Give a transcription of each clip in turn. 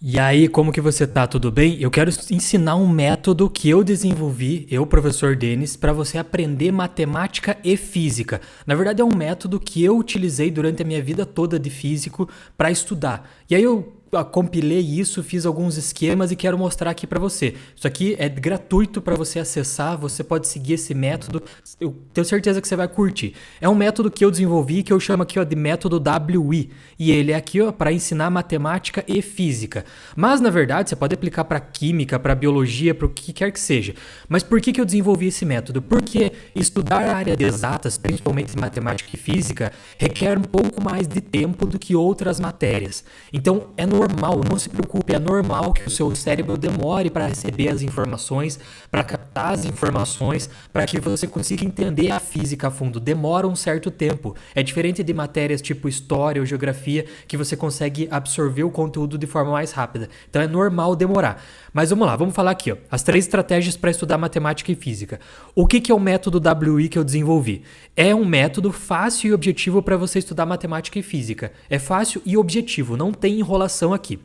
E aí, como que você tá? Tudo bem? Eu quero ensinar um método que eu desenvolvi, eu, professor Denis, para você aprender matemática e física. Na verdade, é um método que eu utilizei durante a minha vida toda de físico para estudar. E aí eu compilei isso, fiz alguns esquemas e quero mostrar aqui para você. Isso aqui é gratuito para você acessar, você pode seguir esse método. Eu tenho certeza que você vai curtir. É um método que eu desenvolvi que eu chamo aqui ó, de método WI. E ele é aqui para ensinar matemática e física. Mas na verdade você pode aplicar para química, para biologia, para o que quer que seja. Mas por que eu desenvolvi esse método? Porque estudar a área de exatas, principalmente matemática e física, requer um pouco mais de tempo do que outras matérias. Então é normal, não se preocupe, é normal que o seu cérebro demore para receber as informações, para captar as informações, para que você consiga entender a física a fundo. Demora um certo tempo. É diferente de matérias tipo história ou geografia, que você consegue absorver o conteúdo de forma mais rápida. Então é normal demorar. Mas vamos lá, vamos falar aqui, ó, as 3 estratégias para estudar matemática e física. O que é o método WI que eu desenvolvi? É um método fácil e objetivo para você estudar matemática e física. É fácil e objetivo, não tem enrolação aqui.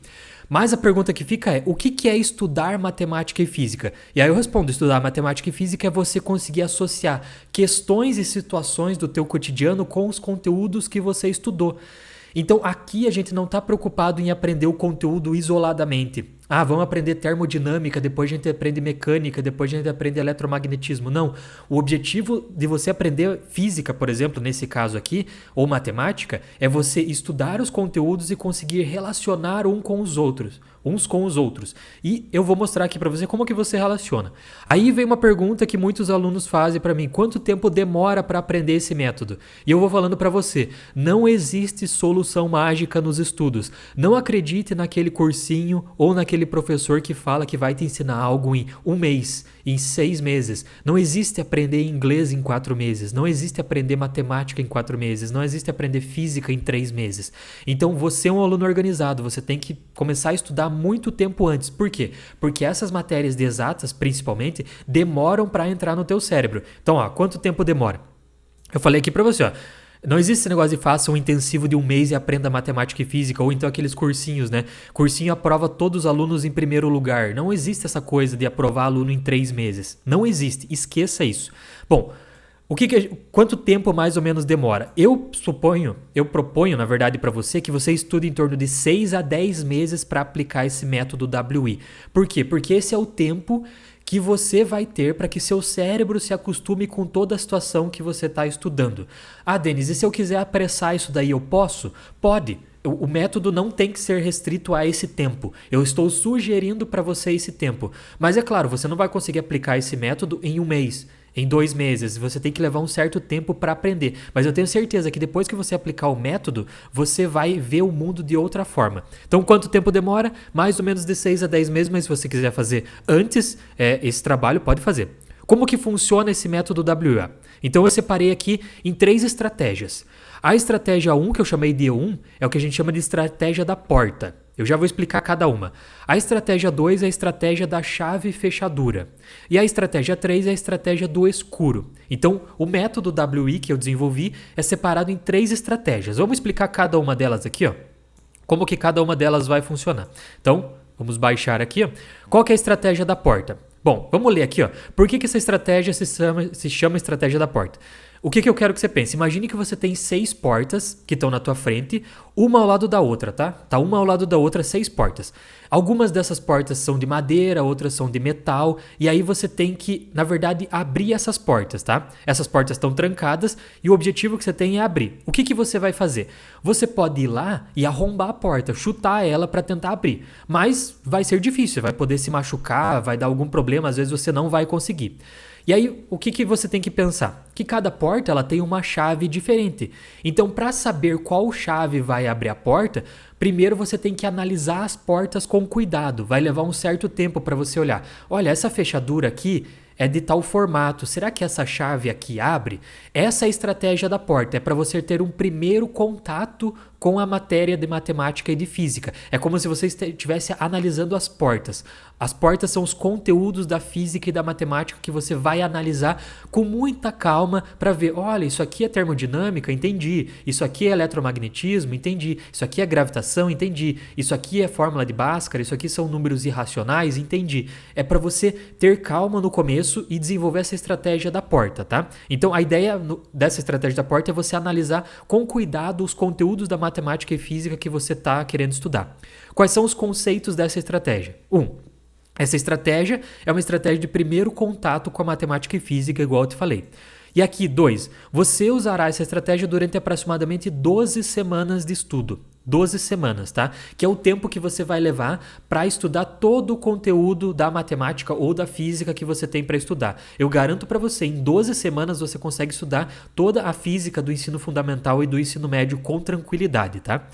Mas a pergunta que fica é, o que é estudar matemática e física? E aí eu respondo, estudar matemática e física é você conseguir associar questões e situações do teu cotidiano com os conteúdos que você estudou. Então aqui a gente não está preocupado em aprender o conteúdo isoladamente. Ah, vamos aprender termodinâmica, depois a gente aprende mecânica, depois a gente aprende eletromagnetismo. Não. O objetivo de você aprender física, por exemplo, nesse caso aqui, ou matemática, é você estudar os conteúdos e conseguir relacionar uns com os outros. E eu vou mostrar aqui para você como que você relaciona. Aí vem uma pergunta que muitos alunos fazem para mim: quanto tempo demora para aprender esse método? E eu vou falando para você, não existe solução mágica nos estudos. Não acredite naquele cursinho ou naquele professor que fala que vai te ensinar algo em 1 mês, em 6 meses. Não existe aprender inglês em 4 meses. Não existe aprender matemática em 4 meses. Não existe aprender física em 3 meses. Então você é um aluno organizado. Você tem que começar a estudar muito tempo antes. Por quê? Porque essas matérias de exatas, principalmente, demoram para entrar no teu cérebro. Então, ó, quanto tempo demora? Eu falei aqui para você, ó. Não existe esse negócio de faça um intensivo de 1 mês e aprenda matemática e física, ou então aqueles cursinhos, né? Cursinho aprova todos os alunos em primeiro lugar. Não existe essa coisa de aprovar aluno em 3 meses. Não existe. Esqueça isso. Bom, quanto tempo mais ou menos demora? Eu proponho, na verdade, para você que você estude em torno de 6 a 10 meses para aplicar esse método WI. Por quê? Porque esse é o tempo que você vai ter para que seu cérebro se acostume com toda a situação que você está estudando. Ah, Denis, e se eu quiser apressar isso daí, eu posso? Pode. O método não tem que ser restrito a esse tempo. Eu estou sugerindo para você esse tempo. Mas é claro, você não vai conseguir aplicar esse método em 1 mês. Em 2 meses, você tem que levar um certo tempo para aprender. Mas eu tenho certeza que depois que você aplicar o método, você vai ver o mundo de outra forma. Então, quanto tempo demora? Mais ou menos de 6 a 10 meses, mas se você quiser fazer antes esse trabalho, pode fazer. Como que funciona esse método WA? Então eu separei aqui em 3 estratégias. A estratégia 1, que eu chamei de E1, é o que a gente chama de estratégia da porta. Eu já vou explicar cada uma. A estratégia 2 é a estratégia da chave fechadura. E a estratégia 3 é a estratégia do escuro. Então, o método WI que eu desenvolvi é separado em 3 estratégias. Vamos explicar cada uma delas aqui, ó. Como que cada uma delas vai funcionar. Então, vamos baixar aqui, ó. Qual que é a estratégia da porta? Bom, vamos ler aqui, ó. Por que essa estratégia se chama estratégia da porta? O que eu quero que você pense? Imagine que você tem 6 portas que estão na tua frente, uma ao lado da outra, tá? Tá uma ao lado da outra, 6 portas. Algumas dessas portas são de madeira, outras são de metal, e aí você tem que, na verdade, abrir essas portas, tá? Essas portas estão trancadas e o objetivo que você tem é abrir. O que você vai fazer? Você pode ir lá e arrombar a porta, chutar ela para tentar abrir, mas vai ser difícil, você vai poder se machucar, vai dar algum problema, às vezes você não vai conseguir. E aí, o que você tem que pensar? Que cada porta ela tem uma chave diferente. Então, para saber qual chave vai abrir a porta, primeiro você tem que analisar as portas com cuidado. Vai levar um certo tempo para você olhar. Olha, essa fechadura aqui é de tal formato. Será que essa chave aqui abre? Essa é a estratégia da porta. É para você ter um primeiro contato com a matéria de matemática e de física. É como se você estivesse analisando as portas. As portas são os conteúdos da física e da matemática que você vai analisar com muita calma para ver, olha, isso aqui é termodinâmica, entendi. Isso aqui é eletromagnetismo, entendi. Isso aqui é gravitação, entendi. Isso aqui é fórmula de Bhaskara, isso aqui são números irracionais, entendi. É para você ter calma no começo e desenvolver essa estratégia da porta, tá? Então a ideia dessa estratégia da porta é você analisar com cuidado os conteúdos da matemática e física que você está querendo estudar. Quais são os conceitos dessa estratégia? Essa estratégia é uma estratégia de primeiro contato com a matemática e física, igual eu te falei. E aqui, 2, você usará essa estratégia durante aproximadamente 12 semanas de estudo. 12 semanas, tá? Que é o tempo que você vai levar para estudar todo o conteúdo da matemática ou da física que você tem para estudar. Eu garanto para você, em 12 semanas você consegue estudar toda a física do ensino fundamental e do ensino médio com tranquilidade, tá?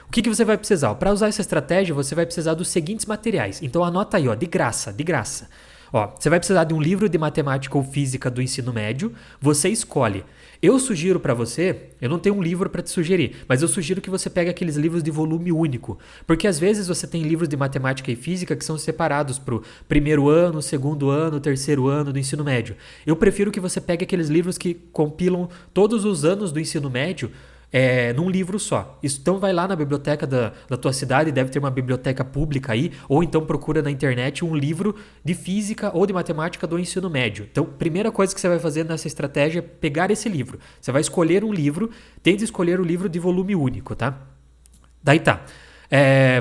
O que você vai precisar? Para usar essa estratégia, você vai precisar dos seguintes materiais. Então anota aí, ó, de graça, de graça. Ó, você vai precisar de um livro de matemática ou física do ensino médio, você escolhe. Eu sugiro para você, eu não tenho um livro para te sugerir, mas eu sugiro que você pegue aqueles livros de volume único, porque às vezes você tem livros de matemática e física que são separados para o primeiro ano, segundo ano, terceiro ano do ensino médio. Eu prefiro que você pegue aqueles livros que compilam todos os anos do ensino médio, num livro só. Então vai lá na biblioteca da tua cidade, deve ter uma biblioteca pública aí, ou então procura na internet um livro de física ou de matemática do ensino médio. Então, primeira coisa que você vai fazer nessa estratégia é pegar esse livro. Você vai escolher um livro, tente escolher o livro de volume único, tá? Daí tá.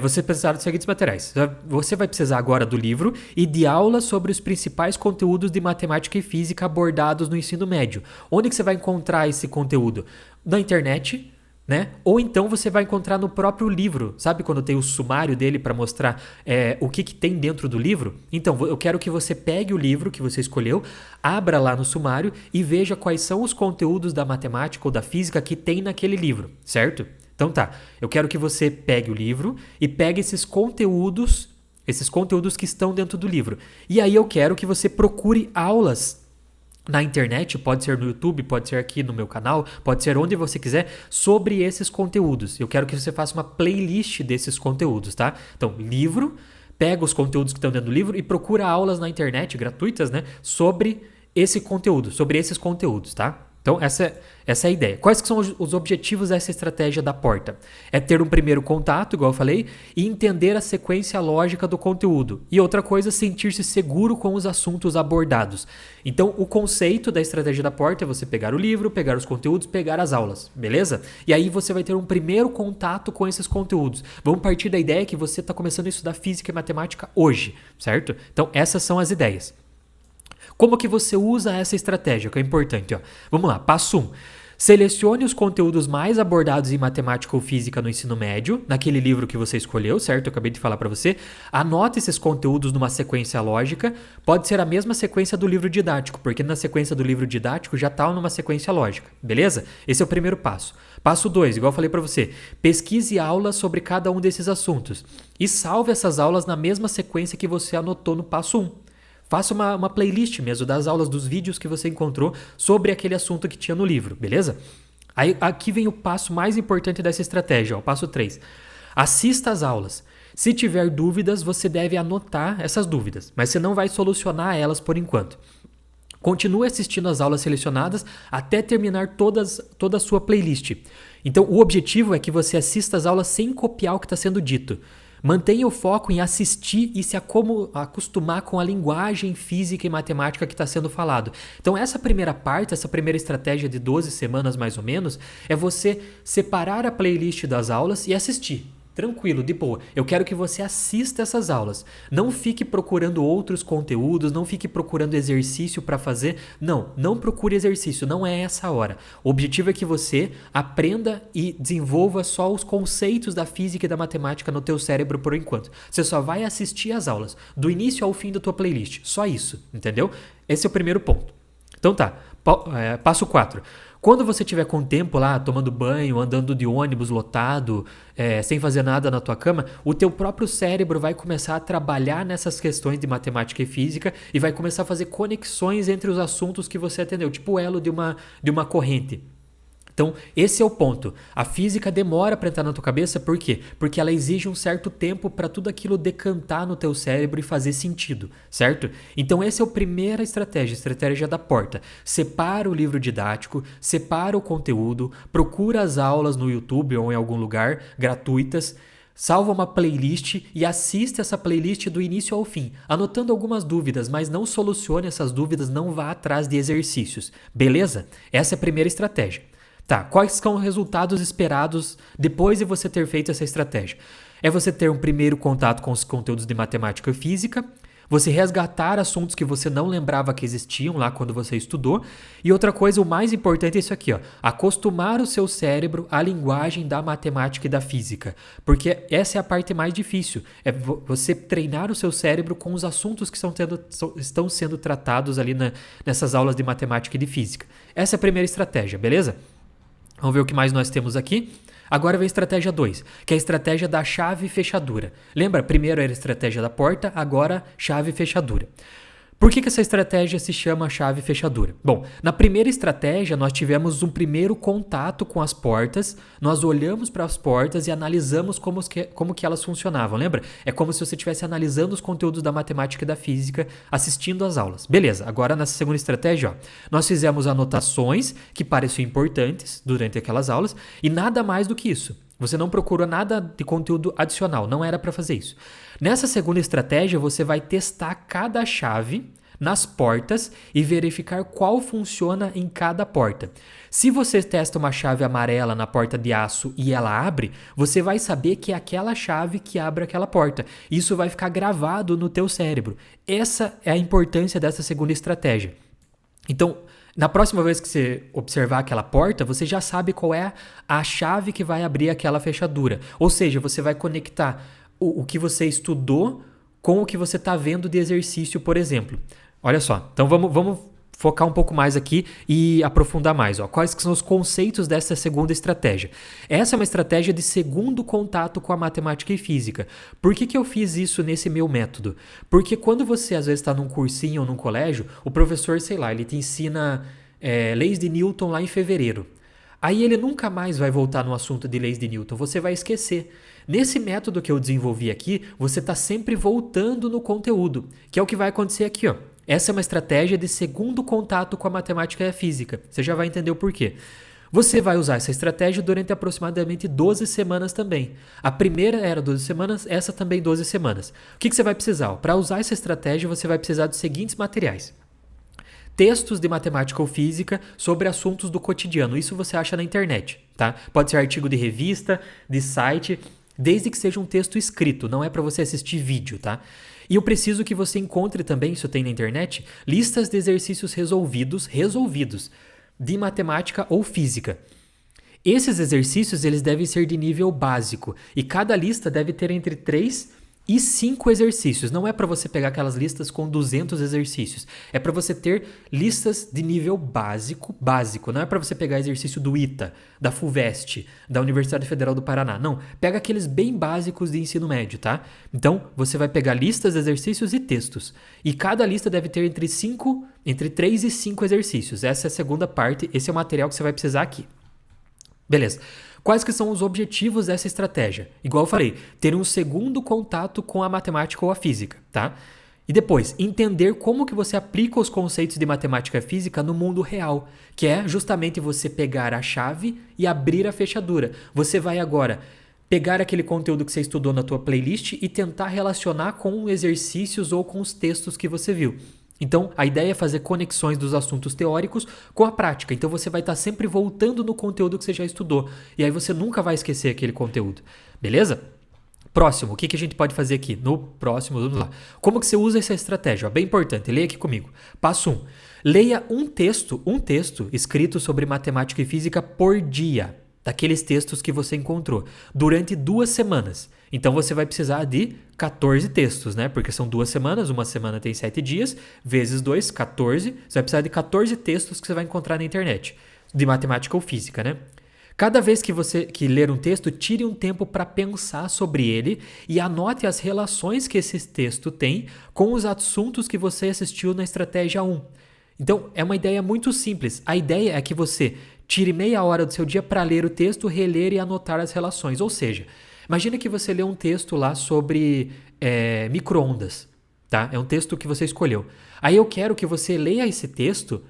Você precisar dos seguintes materiais. Você vai precisar agora do livro e de aulas sobre os principais conteúdos de matemática e física abordados no ensino médio. Onde que você vai encontrar esse conteúdo? Na internet, né? Ou então você vai encontrar no próprio livro. Sabe quando tem o sumário dele para mostrar o que tem dentro do livro? Então, eu quero que você pegue o livro que você escolheu, abra lá no sumário e veja quais são os conteúdos da matemática ou da física que tem naquele livro, certo? Então tá, eu quero que você pegue o livro e pegue esses conteúdos que estão dentro do livro. E aí eu quero que você procure aulas na internet, pode ser no YouTube, pode ser aqui no meu canal, pode ser onde você quiser, sobre esses conteúdos. Eu quero que você faça uma playlist desses conteúdos, tá? Então, livro, pega os conteúdos que estão dentro do livro e procura aulas na internet, gratuitas, né? Sobre esse conteúdo, sobre esses conteúdos, tá? Então, essa é a ideia. Quais que são os objetivos dessa estratégia da porta? É ter um primeiro contato, igual eu falei, e entender a sequência lógica do conteúdo. E outra coisa, sentir-se seguro com os assuntos abordados. Então, o conceito da estratégia da porta é você pegar o livro, pegar os conteúdos, pegar as aulas, beleza? E aí você vai ter um primeiro contato com esses conteúdos. Vamos partir da ideia que você está começando a estudar física e matemática hoje, certo? Então, essas são as ideias. Como que você usa essa estratégia, que é importante, ó. Vamos lá, passo 1. Selecione os conteúdos mais abordados em matemática ou física no ensino médio, naquele livro que você escolheu, certo? Eu acabei de falar para você. Anote esses conteúdos numa sequência lógica. Pode ser a mesma sequência do livro didático, porque na sequência do livro didático já está numa sequência lógica, beleza? Esse é o primeiro passo. Passo 2, igual eu falei para você, pesquise aulas sobre cada um desses assuntos e salve essas aulas na mesma sequência que você anotou no passo 1. Faça uma playlist mesmo das aulas, dos vídeos que você encontrou sobre aquele assunto que tinha no livro, beleza? Aí aqui vem o passo mais importante dessa estratégia, ó, o passo 3. Assista às aulas. Se tiver dúvidas, você deve anotar essas dúvidas, mas você não vai solucionar elas por enquanto. Continue assistindo às aulas selecionadas até terminar toda a sua playlist. Então, o objetivo é que você assista às aulas sem copiar o que está sendo dito. Mantenha o foco em assistir e se acostumar com a linguagem física e matemática que está sendo falado. Então essa primeira parte, essa primeira estratégia de 12 semanas mais ou menos, é você separar a playlist das aulas e assistir. Tranquilo, de boa. Eu quero que você assista essas aulas. Não fique procurando outros conteúdos, não fique procurando exercício para fazer. Não procure exercício, não é essa hora. O objetivo é que você aprenda e desenvolva só os conceitos da física e da matemática no teu cérebro por enquanto. Você só vai assistir às aulas, do início ao fim da tua playlist. Só isso, entendeu? Esse é o primeiro ponto. Então tá, passo 4. Quando você estiver com tempo lá, tomando banho, andando de ônibus lotado, sem fazer nada na tua cama, o teu próprio cérebro vai começar a trabalhar nessas questões de matemática e física e vai começar a fazer conexões entre os assuntos que você atendeu, tipo o elo de uma corrente. Então, esse é o ponto. A física demora para entrar na tua cabeça, por quê? Porque ela exige um certo tempo para tudo aquilo decantar no teu cérebro e fazer sentido, certo? Então, essa é a primeira estratégia, a estratégia da porta. Separa o livro didático, separa o conteúdo, procura as aulas no YouTube ou em algum lugar gratuitas, salva uma playlist e assiste essa playlist do início ao fim, anotando algumas dúvidas, mas não solucione essas dúvidas, não vá atrás de exercícios, beleza? Essa é a primeira estratégia. Tá, quais são os resultados esperados depois de você ter feito essa estratégia? É você ter um primeiro contato com os conteúdos de matemática e física, você resgatar assuntos que você não lembrava que existiam lá quando você estudou, e outra coisa, o mais importante é isso aqui, ó, acostumar o seu cérebro à linguagem da matemática e da física, porque essa é a parte mais difícil, é você treinar o seu cérebro com os assuntos que estão sendo tratados ali nessas aulas de matemática e de física. Essa é a primeira estratégia, beleza? Vamos ver o que mais nós temos aqui. Agora vem a estratégia 2, que é a estratégia da chave e fechadura. Lembra? Primeiro era a estratégia da porta, agora chave e fechadura. Por que essa estratégia se chama chave e fechadura? Bom, na primeira estratégia nós tivemos um primeiro contato com as portas, nós olhamos para as portas e analisamos como que elas funcionavam, lembra? É como se você estivesse analisando os conteúdos da matemática e da física, assistindo às aulas. Beleza, agora nessa segunda estratégia, ó, nós fizemos anotações que pareciam importantes durante aquelas aulas e nada mais do que isso. Você não procurou nada de conteúdo adicional, não era para fazer isso. Nessa segunda estratégia, você vai testar cada chave nas portas e verificar qual funciona em cada porta. Se você testa uma chave amarela na porta de aço e ela abre, você vai saber que é aquela chave que abre aquela porta. Isso vai ficar gravado no teu cérebro. Essa é a importância dessa segunda estratégia. Então, na próxima vez que você observar aquela porta, você já sabe qual é a chave que vai abrir aquela fechadura. Ou seja, você vai conectar o que você estudou com o que você está vendo de exercício, por exemplo. Olha só, então vamos focar um pouco mais aqui e aprofundar mais. Ó. Quais que são os conceitos dessa segunda estratégia? Essa é uma estratégia de segundo contato com a matemática e física. Por que eu fiz isso nesse meu método? Porque quando você às vezes está num cursinho ou num colégio, o professor, sei lá, ele te ensina leis de Newton lá em fevereiro. Aí ele nunca mais vai voltar no assunto de leis de Newton, você vai esquecer. Nesse método que eu desenvolvi aqui, você está sempre voltando no conteúdo, que é o que vai acontecer aqui, ó. Essa é uma estratégia de segundo contato com a matemática e a física. Você já vai entender o porquê. Você vai usar essa estratégia durante aproximadamente 12 semanas também. A primeira era 12 semanas, essa também 12 semanas. O que você vai precisar? Para usar essa estratégia, você vai precisar dos seguintes materiais. Textos de matemática ou física sobre assuntos do cotidiano. Isso você acha na internet, tá? Pode ser artigo de revista, de site, desde que seja um texto escrito, não é para você assistir vídeo, tá? E eu preciso que você encontre também, isso tem na internet, listas de exercícios resolvidos, de matemática ou física. Esses exercícios eles devem ser de nível básico e cada lista deve ter entre 3 e 5 exercícios. Não é para você pegar aquelas listas com 200 exercícios. É para você ter listas de nível básico. Não é para você pegar exercício do ITA, da FUVEST, da Universidade Federal do Paraná. Não, pega aqueles bem básicos de ensino médio, tá? Então, você vai pegar listas, exercícios e textos. E cada lista deve ter entre 3 e 5 exercícios. Essa é a segunda parte, esse é o material que você vai precisar aqui. Beleza. Quais que são os objetivos dessa estratégia? Igual eu falei, ter um segundo contato com a matemática ou a física, tá? E depois, entender como que você aplica os conceitos de matemática e física no mundo real, que é justamente você pegar a chave e abrir a fechadura. Você vai agora pegar aquele conteúdo que você estudou na tua playlist e tentar relacionar com exercícios ou com os textos que você viu. Então, a ideia é fazer conexões dos assuntos teóricos com a prática. Então, você vai estar sempre voltando no conteúdo que você já estudou. E aí você nunca vai esquecer aquele conteúdo. Beleza? Próximo, o que a gente pode fazer aqui? No próximo, vamos lá. Como que você usa essa estratégia? Bem importante, leia aqui comigo. Passo 1. Leia um texto escrito sobre matemática e física por dia. Daqueles textos que você encontrou. Durante 2 semanas. Então você vai precisar de 14 textos, né? Porque são 2 semanas, uma semana tem 7 dias, vezes 2, 14. Você vai precisar de 14 textos que você vai encontrar na internet, de matemática ou física, né? Cada vez que você ler um texto, tire um tempo para pensar sobre ele e anote as relações que esse texto tem com os assuntos que você assistiu na estratégia 1. Então, é uma ideia muito simples. A ideia é que você Tire meia hora do seu dia para ler o texto, reler e anotar as relações. Ou seja, imagina que você lê um texto lá sobre micro-ondas, tá? É um texto que você escolheu. Aí eu quero que você leia esse texto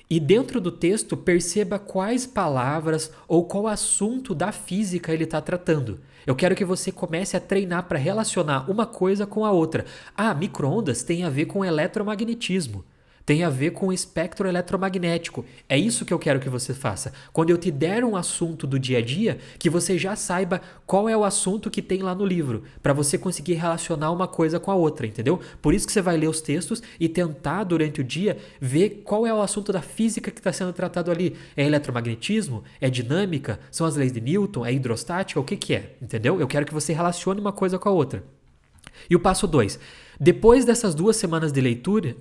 e dentro do texto perceba quais palavras ou qual assunto da física ele está tratando. Eu quero que você comece a treinar para relacionar uma coisa com a outra. Ah, micro-ondas tem a ver com eletromagnetismo. Tem a ver com o espectro eletromagnético. É isso que eu quero que você faça. Quando eu te der um assunto do dia a dia, que você já saiba qual é o assunto que tem lá no livro, para você conseguir relacionar uma coisa com a outra, entendeu? Por isso que você vai ler os textos e tentar, durante o dia, ver qual é o assunto da física que está sendo tratado ali. É eletromagnetismo? É dinâmica? São as leis de Newton? É hidrostática? O que que é? Entendeu? Eu quero que você relacione uma coisa com a outra. E o passo 2. Depois dessas 2 semanas de leitura,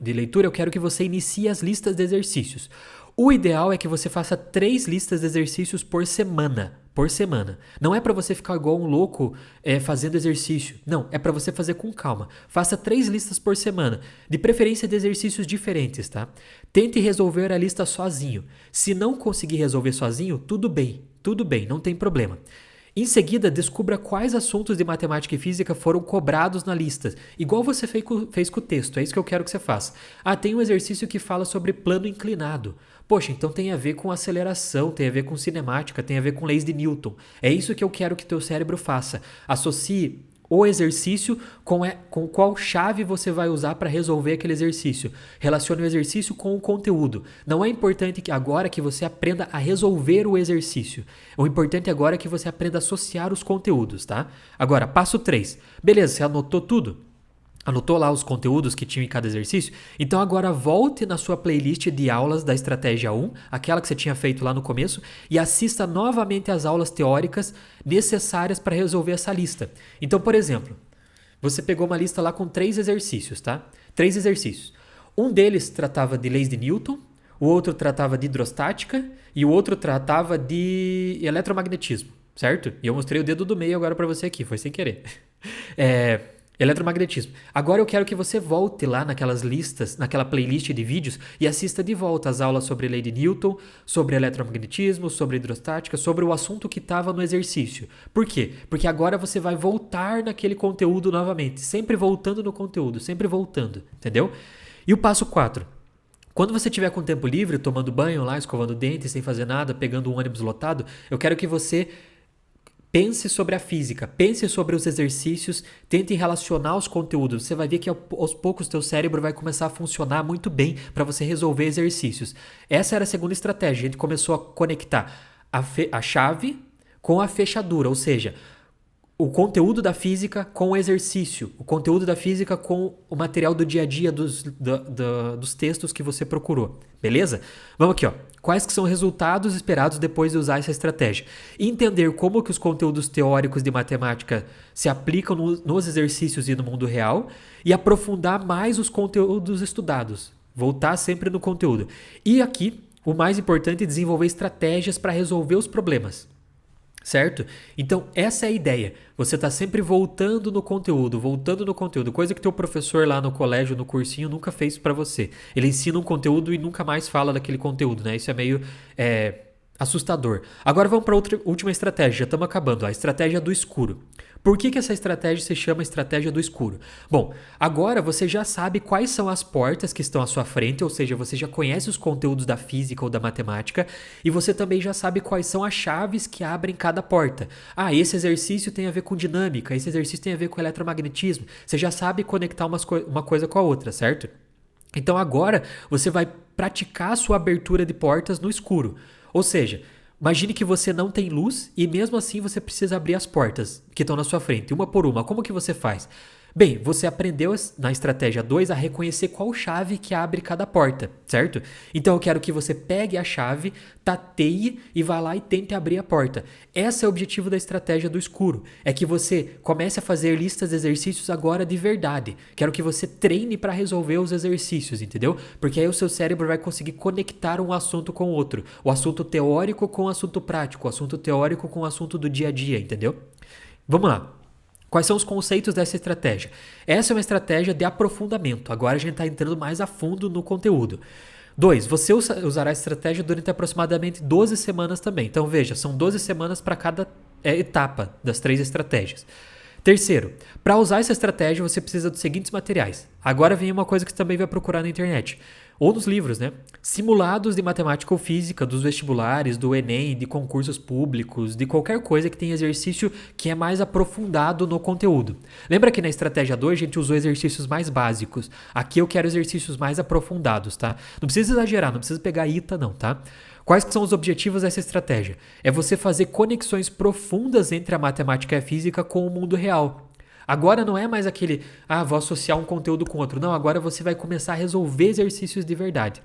eu quero que você inicie as listas de exercícios. O ideal é que você faça 3 listas de exercícios por semana. Não é para você ficar igual um louco fazendo exercício. Não, é para você fazer com calma. Faça 3 listas por semana, de preferência de exercícios diferentes, tá? Tente resolver a lista sozinho. Se não conseguir resolver sozinho, tudo bem, não tem problema. Em seguida, descubra quais assuntos de matemática e física foram cobrados na lista, igual você fez com o texto, é isso que eu quero que você faça. Ah, tem um exercício que fala sobre plano inclinado. Poxa, então tem a ver com aceleração, tem a ver com cinemática, tem a ver com leis de Newton. É isso que eu quero que teu cérebro faça. Associe o exercício com qual chave você vai usar para resolver aquele exercício. Relacione o exercício com o conteúdo. Não é importante que agora que você aprenda a resolver o exercício. O importante agora é que você aprenda a associar os conteúdos, tá? Agora, passo 3. Beleza, você anotou tudo? Anotou lá os conteúdos que tinham em cada exercício? Então agora volte na sua playlist de aulas da estratégia 1, aquela que você tinha feito lá no começo, e assista novamente às aulas teóricas necessárias para resolver essa lista. Então, por exemplo, você pegou uma lista lá com 3 exercícios, tá? 3 exercícios. Um deles tratava de leis de Newton, o outro tratava de hidrostática e o outro tratava de eletromagnetismo, certo? E eu mostrei o dedo do meio agora para você aqui, foi sem querer. Eletromagnetismo. Agora eu quero que você volte lá naquelas listas, naquela playlist de vídeos e assista de volta as aulas sobre lei de Newton, sobre eletromagnetismo, sobre hidrostática, sobre o assunto que estava no exercício. Por quê? Porque agora você vai voltar naquele conteúdo novamente, sempre voltando no conteúdo, sempre voltando, entendeu? E o passo 4. Quando você tiver com tempo livre, tomando banho lá, escovando dentes, sem fazer nada, pegando um ônibus lotado, eu quero que você pense sobre a física, pense sobre os exercícios, tente relacionar os conteúdos. Você vai ver que aos poucos teu cérebro vai começar a funcionar muito bem para você resolver exercícios. Essa era a segunda estratégia. A gente começou a conectar a chave com a fechadura, ou seja, o conteúdo da física com o exercício, o conteúdo da física com o material do dia a dia dos textos que você procurou, beleza? Vamos aqui, ó. Quais que são os resultados esperados depois de usar essa estratégia? Entender como que os conteúdos teóricos de matemática se aplicam nos exercícios e no mundo real e aprofundar mais os conteúdos estudados. Voltar sempre no conteúdo. E aqui, o mais importante é desenvolver estratégias para resolver os problemas. Certo? Então, essa é a ideia. Você está sempre voltando no conteúdo, coisa que teu professor lá no colégio, no cursinho, nunca fez para você. Ele ensina um conteúdo e nunca mais fala daquele conteúdo, né? Isso é meio assustador. Agora vamos para outra última estratégia, já estamos acabando, a estratégia do escuro. Por que essa estratégia se chama estratégia do escuro? Bom, agora você já sabe quais são as portas que estão à sua frente, ou seja, você já conhece os conteúdos da física ou da matemática, e você também já sabe quais são as chaves que abrem cada porta. Ah, esse exercício tem a ver com dinâmica, esse exercício tem a ver com eletromagnetismo. Você já sabe conectar uma coisa com a outra, certo? Então agora você vai praticar a sua abertura de portas no escuro. Ou seja, imagine que você não tem luz e mesmo assim você precisa abrir as portas que estão na sua frente, uma por uma. Como que você faz? Bem, você aprendeu na estratégia 2 a reconhecer qual chave que abre cada porta, certo? Então eu quero que você pegue a chave, tateie e vá lá e tente abrir a porta. Esse é o objetivo da estratégia do escuro, é que você comece a fazer listas de exercícios agora de verdade. Quero que você treine para resolver os exercícios, entendeu? Porque aí o seu cérebro vai conseguir conectar um assunto com o outro. O assunto teórico com o assunto prático, o assunto teórico com o assunto do dia a dia, entendeu? Vamos lá. Quais são os conceitos dessa estratégia? Essa é uma estratégia de aprofundamento. Agora a gente está entrando mais a fundo no conteúdo. 2. Você usará a estratégia durante aproximadamente 12 semanas também. Então veja, são 12 semanas para cada etapa das 3 estratégias. Terceiro, para usar essa estratégia você precisa dos seguintes materiais. Agora vem uma coisa que você também vai procurar na internet, ou nos livros, né? Simulados de matemática ou física, dos vestibulares, do Enem, de concursos públicos, de qualquer coisa que tenha exercício que é mais aprofundado no conteúdo. Lembra que na estratégia 2 a gente usou exercícios mais básicos. Aqui eu quero exercícios mais aprofundados, tá? Não precisa exagerar, não precisa pegar ITA não, tá? Quais que são os objetivos dessa estratégia? É você fazer conexões profundas entre a matemática e a física com o mundo real. Agora não é mais aquele, vou associar um conteúdo com outro. Não, agora você vai começar a resolver exercícios de verdade.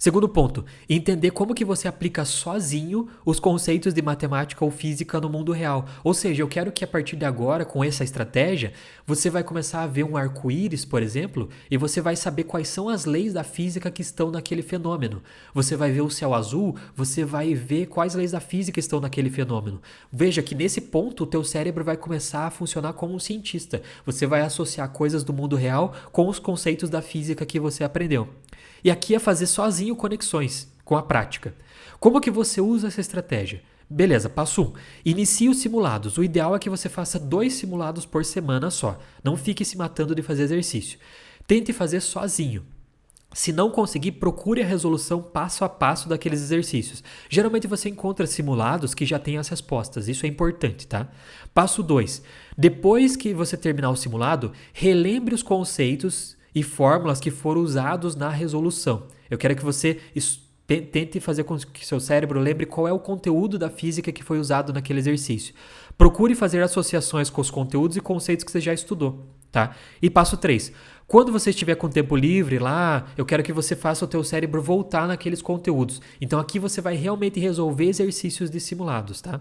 Segundo ponto, entender como que você aplica sozinho os conceitos de matemática ou física no mundo real. Ou seja, eu quero que a partir de agora, com essa estratégia, você vai começar a ver um arco-íris, por exemplo, e você vai saber quais são as leis da física que estão naquele fenômeno. Você vai ver o céu azul, você vai ver quais leis da física estão naquele fenômeno. Veja que nesse ponto o teu cérebro vai começar a funcionar como um cientista. Você vai associar coisas do mundo real com os conceitos da física que você aprendeu. E aqui é fazer sozinho conexões com a prática. Como que você usa essa estratégia? Beleza, passo 1. Inicie os simulados. O ideal é que você faça 2 simulados por semana só. Não fique se matando de fazer exercício. Tente fazer sozinho. Se não conseguir, procure a resolução passo a passo daqueles exercícios. Geralmente você encontra simulados que já têm as respostas. Isso é importante, tá? Passo 2. Depois que você terminar o simulado, relembre os conceitos e fórmulas que foram usados na resolução. Eu quero que você tente fazer com que seu cérebro lembre qual é o conteúdo da física que foi usado naquele exercício. Procure fazer associações com os conteúdos e conceitos que você já estudou, tá? E passo 3. Quando você estiver com tempo livre lá, eu quero que você faça o teu cérebro voltar naqueles conteúdos. Então aqui você vai realmente resolver exercícios de simulados, tá?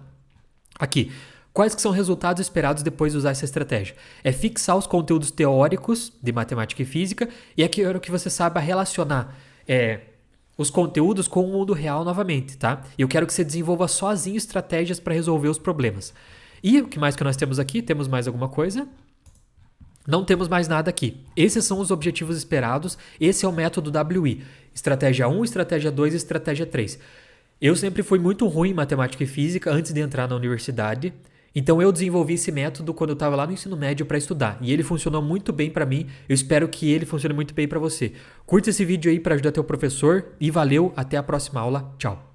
Aqui. Quais que são os resultados esperados depois de usar essa estratégia? É fixar os conteúdos teóricos de matemática e física e é que eu quero que você saiba relacionar os conteúdos com o mundo real novamente, tá? E eu quero que você desenvolva sozinho estratégias para resolver os problemas. E o que mais que nós temos aqui? Temos mais alguma coisa? Não temos mais nada aqui. Esses são os objetivos esperados. Esse é o método WI. Estratégia 1, estratégia 2 e estratégia 3. Eu sempre fui muito ruim em matemática e física antes de entrar na universidade. Então eu desenvolvi esse método quando eu estava lá no ensino médio para estudar. E ele funcionou muito bem para mim. Eu espero que ele funcione muito bem para você. Curta esse vídeo aí para ajudar teu professor. E valeu, até a próxima aula. Tchau.